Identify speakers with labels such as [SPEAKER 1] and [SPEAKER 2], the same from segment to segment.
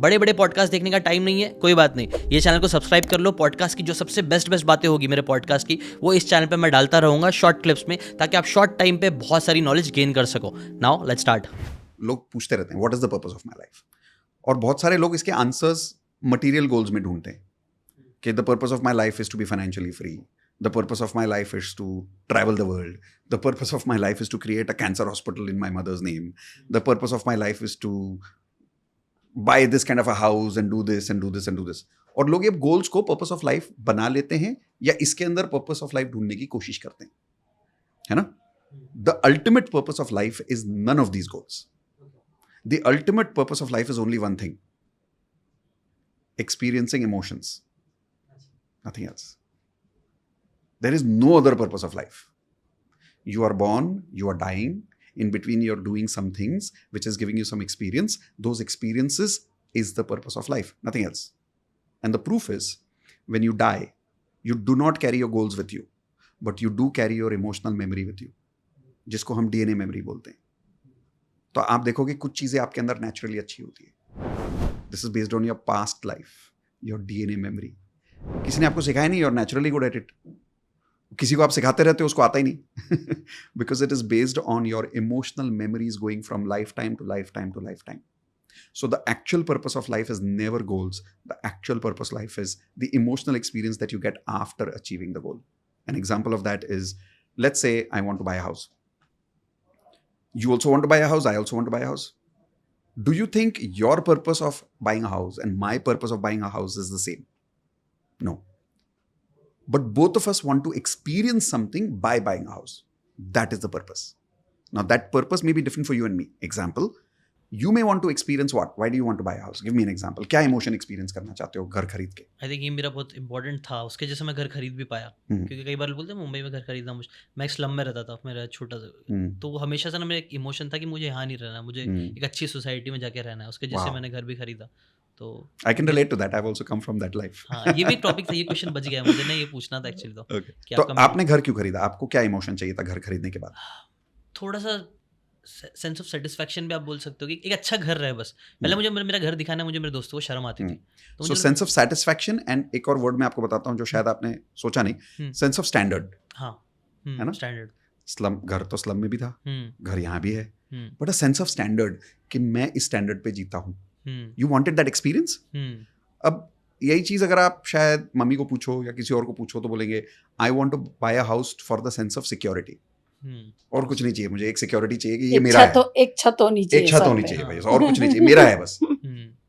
[SPEAKER 1] बड़े बड़े पॉडकास्ट देखने का टाइम नहीं है, कोई बात नहीं, ये चैनल को सब्सक्राइब कर लो। पॉडकास्ट की जो सबसे बेस्ट बातें होगी मेरे पॉडकास्ट की, वो इस चैनल पे मैं डालता रहूँगा शॉर्ट क्लिप्स में, ताकि आप शॉर्ट टाइम पे बहुत सारी नॉलेज गेन कर सको। Now let's start.
[SPEAKER 2] लोग पूछते रहते हैं what is the purpose of my life, और बहुत सारे लोग इसके आंसर्स मटेरियल गोल्स में ढूंढते हैं कि the purpose of my life is to be financially free, the purpose of my life is to travel the world, the purpose of my life is to create a cancer hospital in my mother's name, the purpose of my life is to buy this kind of a house and do this and do this and do this. और लोग ये goals को purpose of life बना लेते हैं या इसके अंदर पर्पस ऑफ लाइफ ढूंढने की कोशिश करते हैं, है ना? The ultimate purpose of life is none of these goals. The ultimate purpose of life is only one thing: experiencing emotions. Nothing else. There is no other purpose of life. You are born, you are dying. In between, you're doing some things which is giving you some experience. Those experiences is the purpose of life. Nothing else. And the proof is, when you die, you do not carry your goals with you, but you do carry your emotional memory with you, जिसको हम DNA memory बोलते हैं. तो आप देखोगे कुछ चीजें आपके अंदर नेचुरली अच्छी होती है. This is based on your past life, your DNA memory. किसी ने आपको सिखाया नहीं, your naturally good at it. किसी को आप सिखाते रहते हो, उसको आता ही नहीं, because it is based on your emotional memories going from life time to life time to life time. So the actual purpose of life is never goals. The actual purpose of life is the emotional experience that you get after achieving the goal. An example of that is, let's say I want to buy a house. You also want to buy a house, I also want to buy a house. Do you think your purpose of buying a house and my purpose of buying a house is the same? No. But both of us want to experience something by buying a house. That is the purpose. Now that purpose may be different for you and me. Example, you may want to experience what? Why do you want to buy a house? Give me an example. क्या emotion experience करना चाहते हो घर खरीद के?
[SPEAKER 1] I think ये मेरा बहुत इंपॉर्टेंट था, उसके जैसे मैं घर खरीद भी पाया, क्योंकि कई बार लोग बोलते हैं मुंबई में घर खरीदना मैं एक स्लम में रहता था, मेरा छोटा सा, तो हमेशा से ना मेरा एक इमोशन था कि मुझे यहाँ नहीं रहना, मुझे एक अच्छी सोसाइटी में जाके रहना है, उसके जैसे मैंने घर भी खरीदा. तो
[SPEAKER 2] I can relate to that. I've also come from that life.
[SPEAKER 1] हाँ, ये भी टॉपिक था, ये क्वेश्चन बच गया मुझे ना, ये पूछना था एक्चुअली. तो
[SPEAKER 2] okay. तो आपने घर क्यों खरीदा? आपको क्या इमोशन चाहिए था घर खरीदने के बाद?
[SPEAKER 1] थोड़ा सा सेंस ऑफ सेटिस्फैक्शन भी आप बोल सकते हो कि एक अच्छा घर रहे. बस पहले मुझे मेरा घर दिखाना, मुझे मेरे दोस्तों को शर्म आती थी.
[SPEAKER 2] सो सेंस ऑफ सेटिस्फैक्शन, एंड एक और वर्ड मैं आपको बताता हूँ जो शायद आपने सोचा नहीं, सेंस ऑफ स्टैंडर्ड.
[SPEAKER 1] हाँ,
[SPEAKER 2] है ना?
[SPEAKER 1] स्टैंडर्ड.
[SPEAKER 2] स्लम, घर तो स्लम में भी था, घर यहाँ भी है, but a sense of standard कि मैं इस स्टैंडर्ड पे जीता हूँ. You wanted that experience. अब यही चीज अगर आप शायद मम्मी को पूछो या किसी और को पूछो तो बोलेंगे I want to buy a house for the sense of security. और कुछ नहीं चाहिए मुझे, एक सिक्योरिटी चाहिए कि ये मेरा है,
[SPEAKER 3] एक छत होनी चाहिए,
[SPEAKER 2] एक छत होनी चाहिए भाई, और कुछ नहीं चाहिए, मेरा है बस,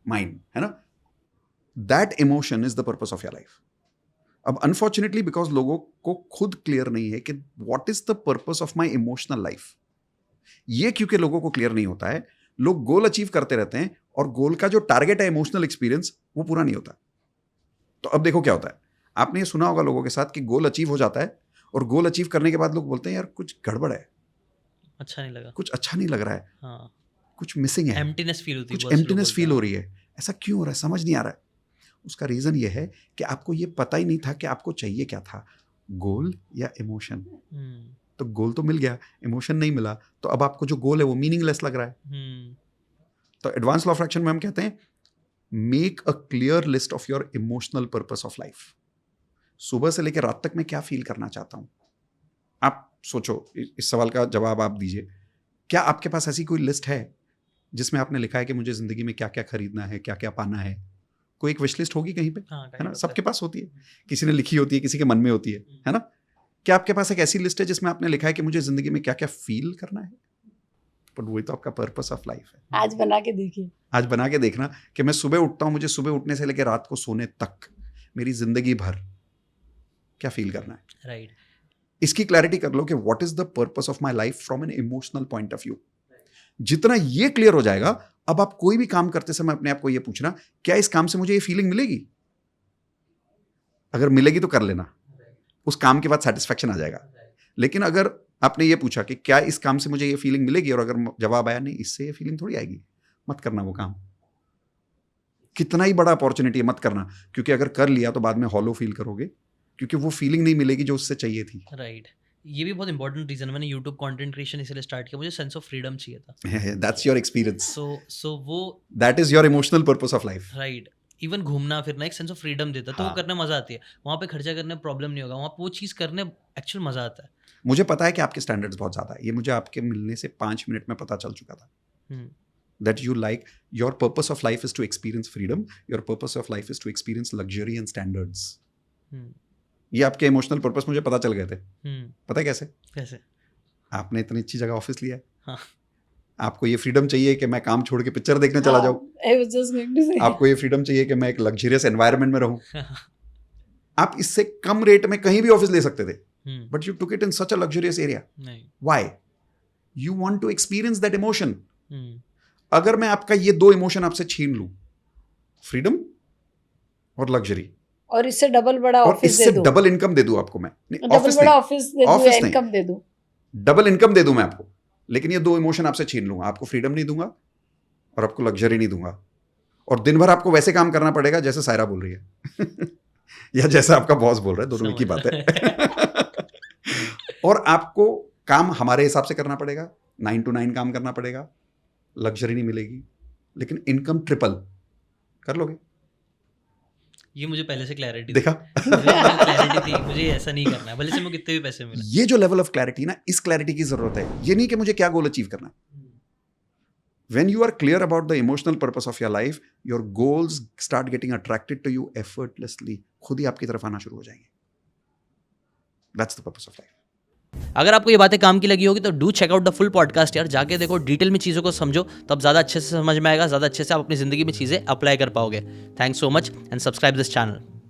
[SPEAKER 2] माइंड है ना. That emotion is the purpose of your life. अब अनफॉर्चुनेटली बिकॉज लोगों को खुद क्लियर नहीं है कि what is the purpose of my emotional life, ये क्योंकि लोगों को क्लियर नहीं होता है, लोग गोल अचीव करते रहते हैं और गोल का जो टारगेट है इमोशनल एक्सपीरियंस वो पूरा नहीं होता. तो अब देखो क्या होता है, आपने ये सुना होगा लोगों के साथ कि गोल अचीव हो जाता है और गोल अचीव करने के बाद लोग बोलते हैं यार कुछ गड़बड़ है,
[SPEAKER 1] अच्छा नहीं लगा,
[SPEAKER 2] कुछ अच्छा नहीं लग रहा है,
[SPEAKER 1] हाँ,
[SPEAKER 2] कुछ मिसिंग है,
[SPEAKER 1] एम्प्टीनेस फील होती है,
[SPEAKER 2] कुछ एम्प्टीनेस फील हो रही है. ऐसा क्यों हो रहा है, समझ नहीं आ रहा है. उसका रीजन ये है कि आपको ये पता ही नहीं था कि आपको चाहिए क्या था, गोल या इमोशन. तो गोल तो मिल गया, इमोशन नहीं मिला, तो अब आपको जो गोल है वो मीनिंगलेस लग रहा है. तो एडवांस लॉ ऑफ अट्रैक्शन में हम कहते हैं make a clear list of your emotional purpose of life. सुबह से लेकर रात तक मैं क्या फील करना चाहता हूं. आप सोचो, इस सवाल का जवाब आप दीजिए. क्या आपके पास ऐसी कोई लिस्ट है जिसमें आपने लिखा है कि मुझे जिंदगी में क्या क्या खरीदना है, क्या क्या पाना है? कोई एक विश लिस्ट होगी कहीं पे, है ना? सबके पास होती है, किसी ने लिखी होती है, किसी के मन में होती है ना? क्या आपके पास एक ऐसी लिस्ट है जिसमें आपने लिखा है कि मुझे जिंदगी में क्या क्या फील करना है? बट वही तो आपका पर्पस ऑफ लाइफ है.
[SPEAKER 3] आज बना के देखिए,
[SPEAKER 2] आज बना के देखना कि मैं सुबह उठता हूं, मुझे सुबह उठने से लेकर रात को सोने तक मेरी जिंदगी भर क्या फील करना है.
[SPEAKER 1] राइट.
[SPEAKER 2] इसकी क्लैरिटी कर लो कि what is the purpose of my life from an emotional point of view. जितना ये क्लियर हो जाएगा, अब आप कोई भी काम करते समय अपने आप को ये पूछना, क्या इस काम से मुझे ये फीलिंग मिलेगी? अगर मिलेगी तो कर लेना, उस काम के बाद सेटिस्फैक्शन आ जाएगा. लेकिन अगर आपने ये पूछा कि क्या इस काम से मुझे ये फीलिंग मिलेगी, और अगर जवाब आया नहीं, इससे ये फीलिंग थोड़ी आएगी, मत करना वो काम. कितना ही बड़ा अपॉर्चुनिटी है, मत करना. क्योंकि अगर कर लिया तो बाद में हॉलो फील करोगे, क्योंकि वो फीलिंग नहीं मिलेगी जो उससे चाहिए थी.
[SPEAKER 1] राइट. ये भी बहुत इंपॉर्टेंट रीजन, मैंने यूट्यूब कंटेंट क्रिएशन इसलिए स्टार्ट किया, मुझे सेंस ऑफ फ्रीडम चाहिए था।
[SPEAKER 2] That's your experience.
[SPEAKER 1] सो वो
[SPEAKER 2] That is your emotional purpose of life.
[SPEAKER 1] Right, even घूमना फिरना एक सेंस ऑफ फ्रीडम देता है, तो वो
[SPEAKER 2] हाँ।
[SPEAKER 1] करने मजा आती है। वहाँ पे खर्चा करने प्रॉब्लम नहीं होगा, वहाँ पे वो चीज़ करने एक्चुअल मजा आता है।
[SPEAKER 2] मुझे पता है कि आपके स्टैंडर्ड्स बहुत ज़्यादा है, ये मुझे आपके मिलने से 5 मिनट में पता चल चुका था। That you like, your purpose of life is to experience freedom, your purpose of life is to experience luxury and standards. ये आपके इमोशनल पर्पस मुझे पता चल गए थे। पता है कैसे?
[SPEAKER 1] कैसे?
[SPEAKER 2] आपने इतनी अच्छी जगह ऑफिस लिया है,
[SPEAKER 1] हाँ।
[SPEAKER 2] आपको ये फ्रीडम चाहिए कि मैं काम छोड़ के पिक्चर देखने चला जाऊं,
[SPEAKER 3] I was just going to say.
[SPEAKER 2] आपको ये फ्रीडम चाहिए कि मैं एक लग्जरियस एनवायरनमेंट में रहूं। आप इससे कम रेट में कहीं भी ऑफिस ले सकते थे, but you took it in such a luxurious area.
[SPEAKER 1] नहीं,
[SPEAKER 2] why? You want to experience that emotion. अगर मैं आपका ये 2 इमोशन आपसे छीन लूं, फ्रीडम और लग्जरी,
[SPEAKER 3] और इससे डबल बड़ा
[SPEAKER 2] और
[SPEAKER 3] ऑफिस
[SPEAKER 2] इससे
[SPEAKER 3] दे दूं,
[SPEAKER 2] डबल इनकम दे दूं आपको मैं,
[SPEAKER 3] डबल बड़ा ऑफिस दे दूं,
[SPEAKER 2] ऑफिस नहीं।
[SPEAKER 3] इनकम दे दूं,
[SPEAKER 2] डबल इनकम दे दूं मैं आपको, लेकिन ये 2 इमोशन आपसे छीन लूंगा। आपको फ्रीडम नहीं दूंगा और आपको लग्जरी नहीं दूंगा, और दिन भर आपको वैसे काम करना पड़ेगा जैसे सायरा बोल रही है या जैसे आपका बॉस बोल रहा है, दोनों एक ही बात है और आपको काम हमारे हिसाब से करना पड़ेगा, 9 to 9 काम करना पड़ेगा, लग्जरी नहीं मिलेगी, लेकिन इनकम ट्रिपल कर लोगे।
[SPEAKER 1] ये मुझे पहले से क्लैरिटी
[SPEAKER 2] देखा?
[SPEAKER 1] क्लैरिटी थी, मुझे ऐसा नहीं करना है, भले से मैं कितने भी पैसे मिले।
[SPEAKER 2] ये जो लेवल ऑफ क्लैरिटी ना, इस क्लैरिटी की जरूरत है। ये नहीं कि मुझे क्या गोल अचीव करना है। When you are clear about the emotional purpose of your life, your goals start getting attracted to you effortlessly. खुद ही आपकी तरफ आना शुरू हो जाएंगे। That's the purpose of life.
[SPEAKER 1] अगर आपको ये बातें काम की लगी होगी तो do check out the full podcast यार, जाके देखो, डिटेल में चीज़ों को समझो, तब ज़्यादा अच्छे से समझ में आएगा, ज़्यादा अच्छे से आप अपनी ज़िंदगी में चीज़ें अप्लाई कर पाओगे। Thanks so much and subscribe this channel.